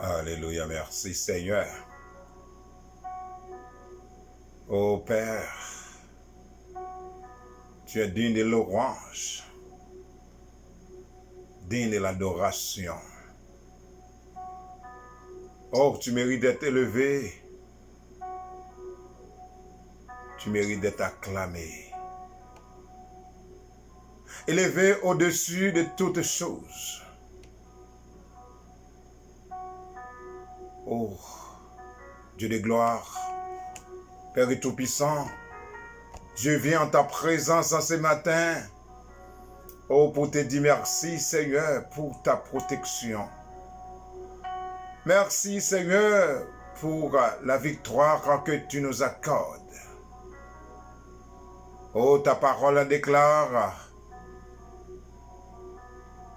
Alléluia, merci Seigneur. Ô Père, tu es digne de l'orange, digne de l'adoration. Oh, tu mérites d'être élevé, tu mérites d'être acclamé. Élevé au-dessus de toutes choses. Oh, Dieu de gloire, Père Tout-Puissant, je viens en ta présence en ce matin, oh, pour te dire merci Seigneur pour ta protection. Merci Seigneur pour la victoire que tu nous accordes. Oh, ta parole déclare,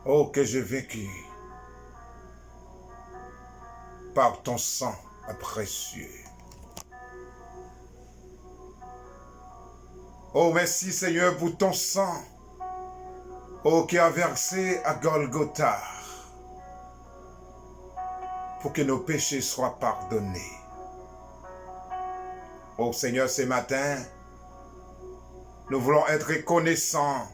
oh, que j'ai vécu par ton sang précieux. Oh, merci Seigneur pour ton sang, oh, qui a versé à Golgotha, pour que nos péchés soient pardonnés. Oh Seigneur, ce matin, nous voulons être reconnaissants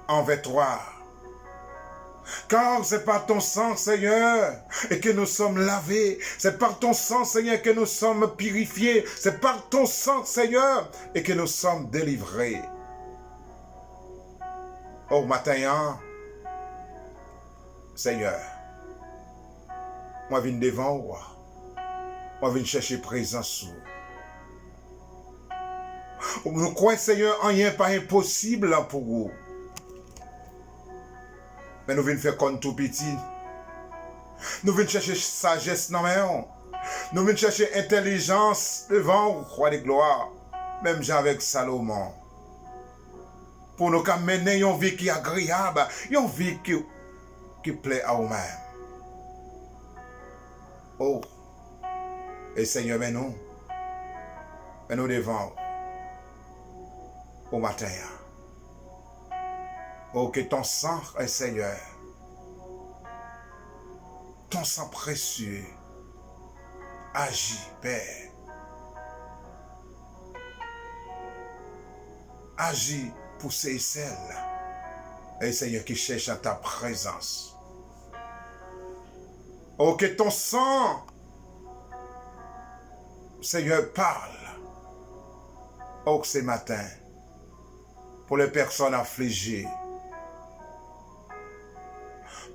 envers toi. Car c'est par ton sang, Seigneur, et que nous sommes lavés. C'est par ton sang, Seigneur, que nous sommes purifiés. C'est par ton sang, Seigneur, et que nous sommes délivrés. Oh, matin, Seigneur, moi je viens devant toi. Moi je viens chercher présence. Nous croyons, Seigneur, rien pas impossible pour vous. Mais nous venons faire comme tout petit. Nous venons chercher sagesse dans main. Nous venons chercher intelligence devant le roi de gloire. Même avec Salomon. Pour nous mener une vie qui est agréable. Une vie qui plaît à nous-mêmes. Oh. Et Seigneur, mais nous devant au matin. Oh, que ton sang, Seigneur, ton sang précieux, agit, Père. Agis pour ces et celles, et Seigneur, qui cherchent à ta présence. Oh, que ton sang, Seigneur, parle. Oh, ce matin, pour les personnes affligées.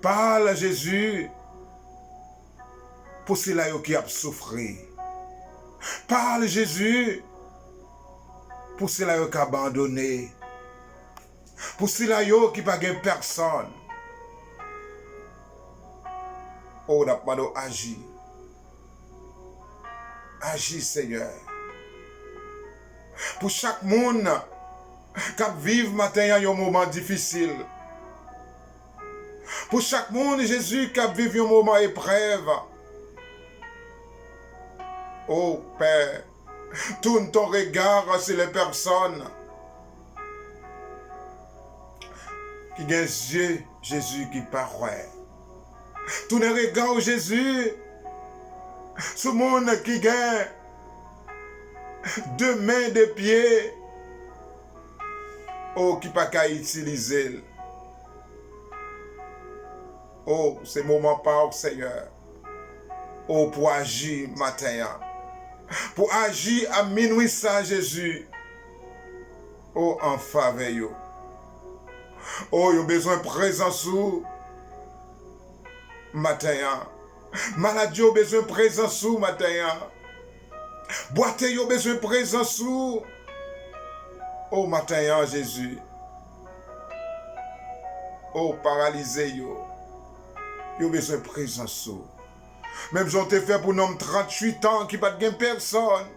Parle, Jésus, pour ceux-là qui ont souffert. Parle, Jésus, pour ceux-là qui ont abandonné. Pour ceux-là qui n'ont pas de personne. Oh, n'a pas d'agir. Agis, Seigneur. Pour chaque monde qui vit matin un moment difficile. Pour chaque monde, Jésus, qui vit un moment épreuve. Oh, Père, tourne ton regard sur les personnes qui ont des yeux, Jésus, qui paraît. Tourne le regard, Jésus, sur le monde qui a deux mains, deux pieds, oh, qui n'a pas utiliser. Oh, c'est moment par Seigneur. Oh, pour agir matin. Pour agir à minuit ça, Jésus. Oh, en faveur. Oh, il a besoin de présence matin. Maladie a besoin de présence matin. Boité a besoin de présence. Oh, matin, Jésus. Oh, paralysé, yo a besoin de présence. Même si on te fait pour un homme 38 ans qui n'a pas de personne.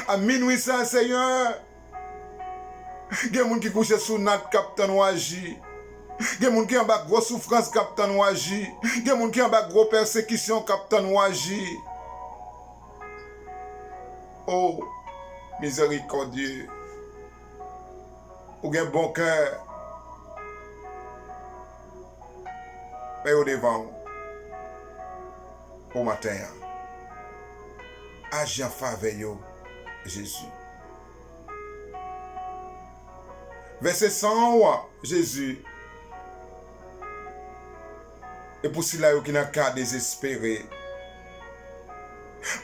À minuit, ça, Seigneur. Il y a des gens qui couchent sous notre capitaine ou agit. Il y a des gens qui ont une grosse souffrance capitaine ou agit. Il y a des gens qui ont une grosse persécution capitaine ou agit. Oh, miséricordieux. Ou un bon cœur. mais au devant, au matin, agis en faveur, Jésus. Verset 100, Jésus. Et pour cela, qui n'a qu'à désespérer.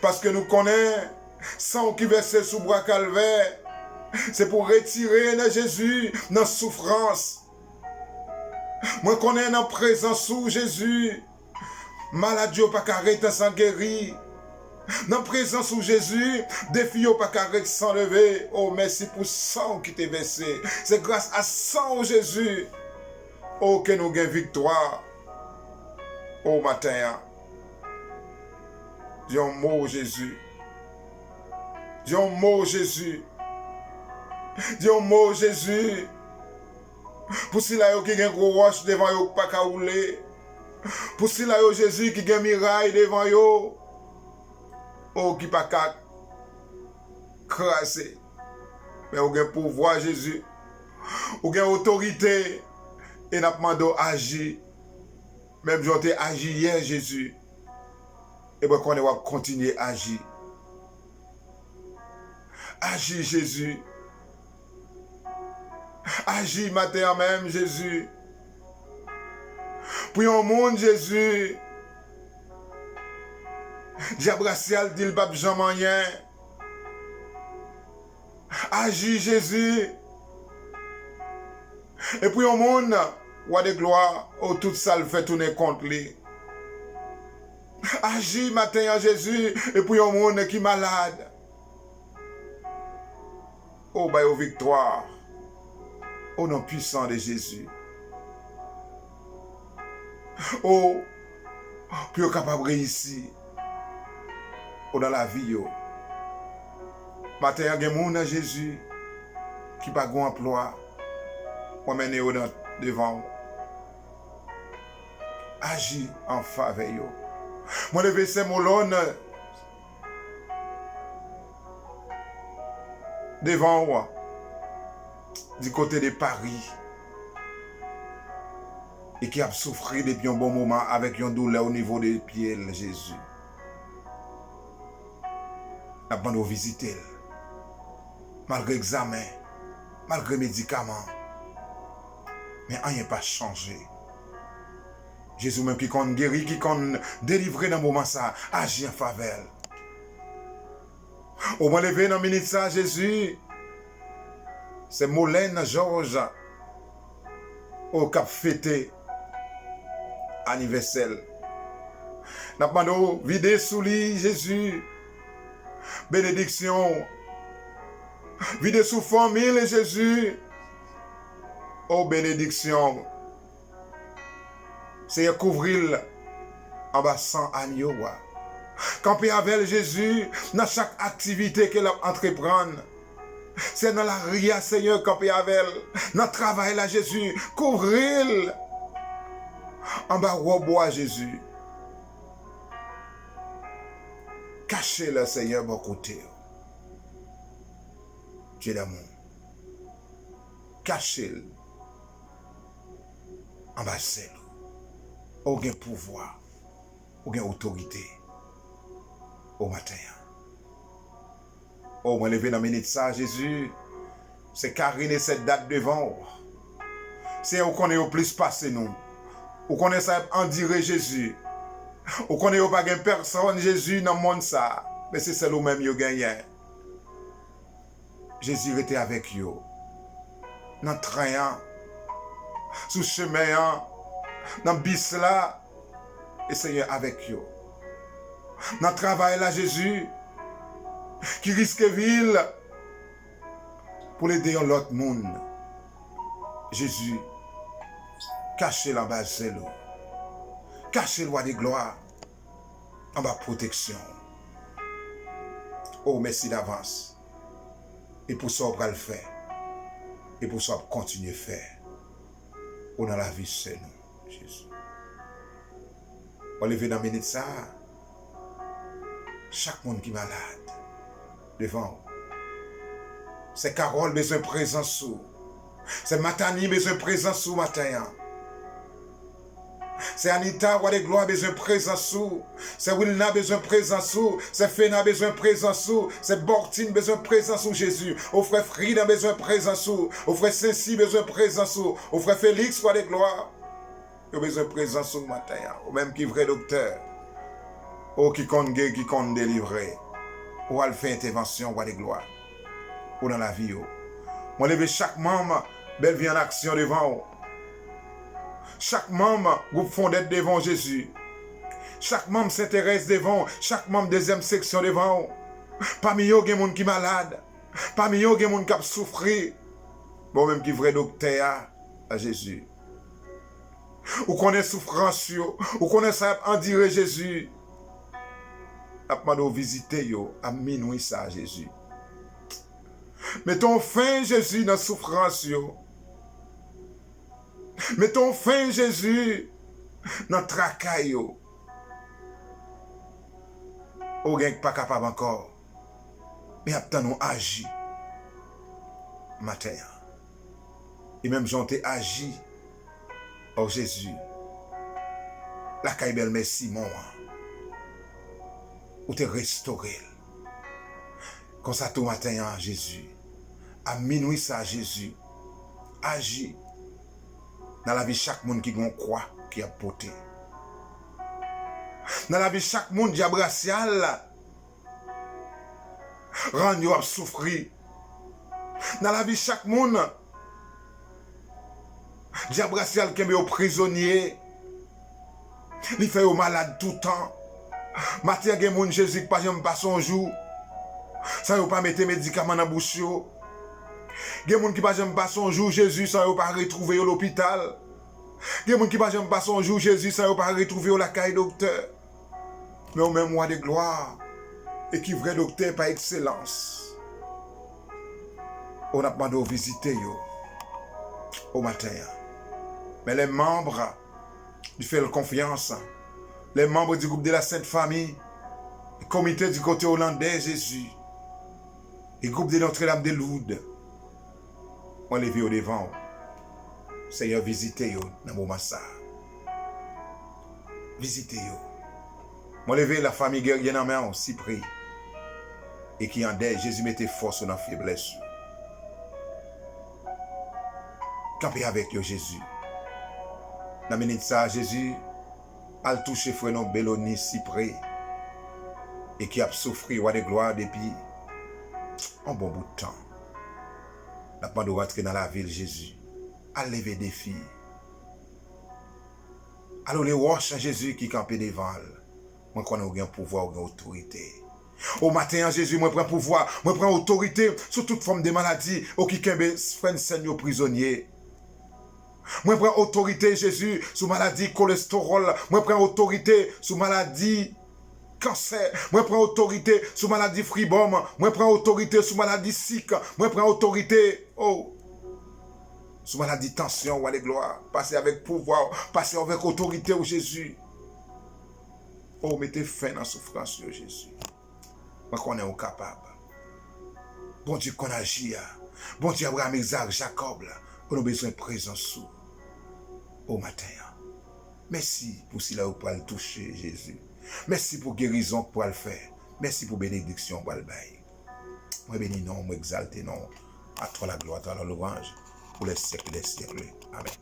Parce que nous connaissons, sang qui versait sous bras calvaire, c'est pour retirer de Jésus dans la souffrance. Moi connais dans la présence sous Jésus. Maladie pas carré sans guérir. Dans la présence sous Jésus, défi pas carré sans lever. Oh merci pour sang qui t'est versé. C'est grâce à sang Jésus. Oh que nous gagnons victoire. Oh matin. Dis un mot Jésus. Dis un mot Jésus. Dis un mot Jésus. Pour cela qui a un gros roche devant yo pas ka rouler. Pour cela Jésus qui a un miraille devant yo. Oh qui pas ka craser. Mais ou a pouvoir Jésus. Ou a autorité et n'a demandé agir. Même j'étais agi hier Jésus. Et bien qu'on va continuer à agir. Agis Jésus. Agis matin même Jésus. Pour un monde Jésus. Diabracial dit le pape Jean-Manien. Agis Jésus. Et pour un monde, roi de gloire, où tout ça le fait tourner contre lui. Agis matin en Jésus et puis un monde qui est malade. Oh, bah, aux victoire. Au nom puissant de Jésus. Oh, puis au capable de réussir. Oh, dans la vie. Oh. Matin, il y a des gens Jésus qui n'a pas d'emploi. On mène devant. Agis en faveur. Moi, le verset Molone devant moi, du côté de Paris, et qui a souffert depuis un bon moment avec une douleur au niveau des pieds, Jésus. Nous avons visité, malgré examen, malgré médicaments, mais rien n'a pas changé. Jésus même qui compte guéri, qui compte délivré dans le moment ça, agit en faveur. Au moins levé dans la minute ça, Jésus, c'est Molène Georges au cap fêté anniversaire. N'a pas de vidé sous lui, Jésus. Bénédiction. Vidé sous famille, Jésus. Oh, bénédiction. C'est couvrir en bas sans agneau. Camper avec Jésus dans chaque activité qu'elle entreprend. C'est dans la ria, Seigneur, camper avec dans le travail, là, Jésus. Couvrir en bas bois, Jésus. Cachez le Seigneur, mon côté. Dieu d'amour. Cachez-le en bas celle. Aucun pouvoir, aucune autorité au matin. Oh, moi, levé dans la minute ça, Jésus, c'est cariner cette date devant. C'est où qu'on est au plus passé, nous. Où qu'on est ça en dire Jésus. Où qu'on est au pas personne, Jésus, dans le monde ça. Mais c'est celle où même vous gagnez. Jésus était avec vous. Dans le train, sous le chemin, dans le bis là, et Seigneur avec vous. Dans le travail là, Jésus, qui risque ville pour l'aider à l'autre monde. Jésus, cachez la base de l'eau. Cachez le roi des gloires en bas protection. Oh, merci d'avance. Et pour ça, on va le faire. Et pour ça, on va continuer à faire. On a la vie, c'est nous, Jésus. On lever dans la minute ça. Chaque monde qui est malade, devant. C'est Carole besoin de présence sous. C'est Matani besoin de présence sous matin. C'est Anita, roi de gloire, besoin de présence. C'est Wilna, besoin de présence. C'est Fena, besoin de présence. C'est Bortine, besoin de présence, Jésus. Au frère Frida, besoin de présence. Au frère Saint-Cy, besoin de présence. Au frère Félix, roi de gloire. Il a besoin de présence au matin. Ou même qui vrai docteur. Ou qui compte guérir, qui compte délivrer. Ou elle fait intervention, roi de gloire. Ou dans la vie. Moi, lever chaque membre, belle vie en action devant vous. Chaque membre, groupe fondé devant Jésus. Chaque membre s'intéresse devant. Chaque membre deuxième section devant. Parmi eux, il y a des gens qui sont malades. Parmi eux, il y a des gens qui souffrent. Bon, même qui vrai docteur à Jésus. Ou connaît souffrance, ou connaît ça en dire Jésus. Après de visiter yo, à minuit ça Jésus. Mettons fin Jésus dans la souffrance yo. Mettons fin Jésus dans le tracas yo. Ou gen pas capable encore. Mais après nous agir. Matin. Et même j'en t'ai agi. Oh Jésus. La caille belle merci mon. Ou te restaurer. Comme ça tout matin Jésus. À minuit ça Jésus. Agis. Dans la vie chaque monde qui gon croix qui a porté. Dans la vie chaque monde diable racial rend yo a souffrir. Dans la vie chaque monde diable racial qui est au prisonnier. Il fait au malade tout le temps. Matin gen moun Jésus pas jamais pas son jour. Ça yo pas mettre médicaments dans bouche yo. Gen moun qui pas jamais pas son jour Jésus ça yo pas retrouver au l'hôpital. Gen moun qui pas jamais pas son jour Jésus ça yo pas retrouver au la caille docteur. Mais au même roi de gloire et qui vrai docteur par excellence. On a demandé de visiter yo au matin. Mais les membres du fait confiance, les membres du groupe de la Sainte Famille, le comité du côté hollandais Jésus, le groupe de Notre-Dame de Lourdes, on les vit au devant. Seigneur, visitez yo dans mon massa. Visitez yo. Moi lever la famille guerrière dans main aussi pris. Et qui en deuil, Jésus mettait force dans la faiblesse. Campez avec yo Jésus. Dans la minute ça, Jésus a touché frère non Belloni Cyprès et qui a souffert roi de gloire depuis un bon bout de temps. La pas de rentrer dans la ville Jésus. A lever des filles. Alors les roches Jésus qui campait devant. Moi connais aucun pouvoir, aucune autorité. Au matin Jésus, moi prends pouvoir, moi prends autorité sur toute forme de maladie, au qui kembe frère Seigneur prisonnier. Moi prends autorité Jésus sur maladie cholestérol, moi prends autorité sur maladie cancer, moi prends autorité sur maladie fribome, moi prends autorité sur maladie sick, moi prends autorité sur maladie tension ou à la gloire, passer avec pouvoir, passer avec autorité au Jésus. Oh, mettez fin dans la souffrance de Jésus. Moi qu'on est capable. Bon Dieu qu'on agit. Bon Dieu Abraham, Isaac, Jacob, on a besoin de présence au matin. Merci pour cela vous pouvez le toucher, Jésus. Merci pour guérison pour le faire. Merci pour bénédiction pour le bail. Moi bénis non, moi exalté non. À toi la gloire, à toi la louange, pour les siècles des siècles. Amen.